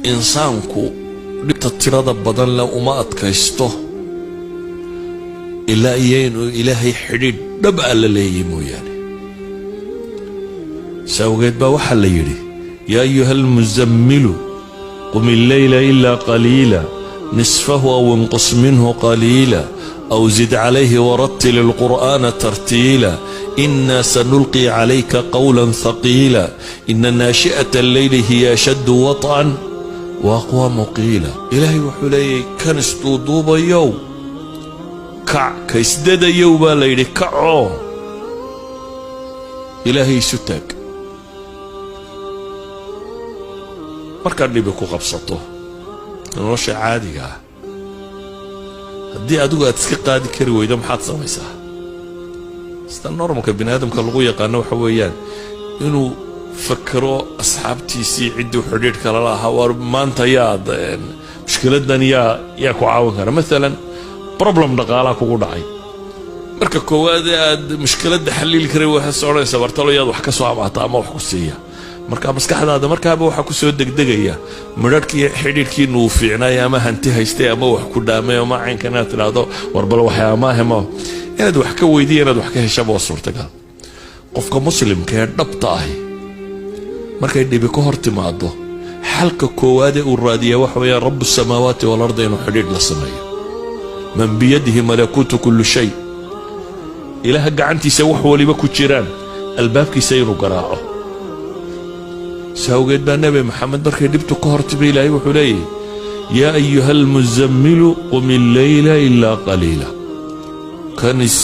insaanku dhibta tirada badan la uma adkaysto ilaa inuu ilaahay xidhiidh dhab ah la leeyahay mooyaane sawgeed baa waxaa la yidhi yaa ayuha almuzammilu qum illayla ilaa qaliila nisfahu aw inqus minhu qaliila aw zid calayhi warattil alqur'aana tartiila إنا سنلقي عليك قولا ثقيلا إن ناشئة الليل هي أشد وطئا وأقوى مقيلا إلهي وحلي كان استوضوبا يو كع كيسدد يوبا ليلي كعو إلهي ستاك markaan dhibi ku qabsato nolosha caadiga ah haddii adigu aad iska qaadi kari weydo maxaad samaysaa sida normalka bini aadamka lagu yaqaano waxa weeyaan inuu fakaro asxaabtiisii ciddii xidhiidh kala lahaa war maanta yaad mushkiladan yaa ku caawin kara maalan problem dhaqaalaha kugu dhacay marka koowaad aad mushkiladda xalili karay waxaad soconaysaa bartalo yaad wax ka soo amaata ama wax ku siiya marka maskaxdaada markaaba waxa ku soo degdegaya midhadhkii xidhiidhkii nuu fiicnay ama hanti haystay ama wax ku dhaamay ama caynkan aad tidhaahdo warbal waxyaa maahemo inaad wax ka weydiiya inaad wax ka heshaba waa suurtagal qofka muslimka ee dhabta ahi markay dhibi ka hor timaado xalka koowaadee uu raadiya waxa weeyaan rabu samaawaati walarda inuu xidhiidh la sameeyo man biyadihi malakuutu kulli shay ilaaha gacantiisa wax waliba ku jiraan albaabkiisa inuu garaaco sawgeed baa nabi maxamed markay dhibtu ka hor timi ilaahay wuxuu leeyahay yaa ayuha almuzammilu qum illayla ilaa qaliila kanis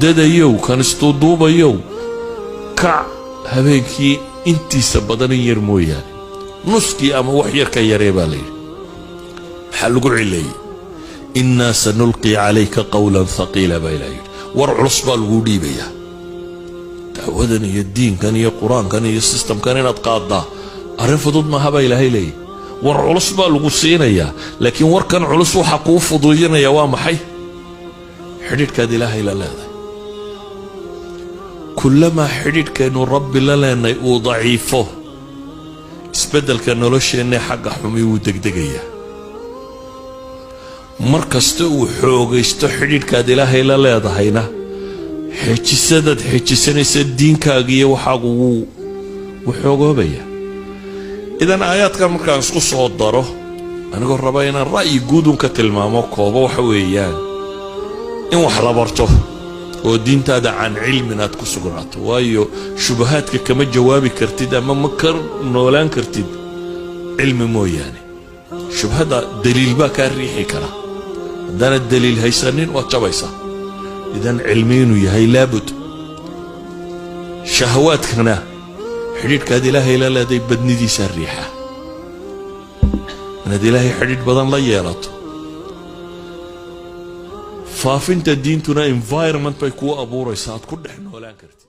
dadayow kanis duuduubayow kac habeenkii intiisa badan in yar mooyaane nuskii ama wax yar ka yaree baa layidhi maxaa lagu cileeyey innaa sanulqi calayka qawlan thaqiila baa ilaah yidhi war culus baa lagu dhiibayaa dacwadan iyo diinkan iyo qur-aankan iyo sistamkan inaad qaaddaa arrin fudud maaha baa ilaahay leeyahy war culus baa lagu siinayaa laakiin warkan culus waxaa kuu fuduudinaya waa maxay xidhiidhkaad ilaahay la leedahay kullamaa xidhiidhkaynu rabbi la leenay uu daciifo isbeddelka nolosheenna xagga xumi wuu degdegayaa mar kasta uu xoogaysto xidhiidhkaad ilaahay la leedahayna xejisadaad xejisanaysa diinkaaga iyo waxaagu wuu xoogoobayaa idan aayaadkan markaan isku soo daro anigoo raba inaan ra'yi guudun ka tilmaamo koobo waxa weeyaan in wax la barto oo diintaada can cilmin aad ku sugnaato waayo shubahaadka kama jawaabi kartid ama ma ka noolaan kartid cilmi mooyaane shubhada daliil baa kaa riixi kara haddaanad daliil haysanin waad jabaysaa idan cilmi inuu yahay laabud shahawaadkana xidhiidhkaad ilaahay la leeday badnidiisaa riixa inaad ilaahay xidhiidh badan la yeelato faafinta diintuna environment bay kuu abuuraysaa aad ku dhex noolaan kartid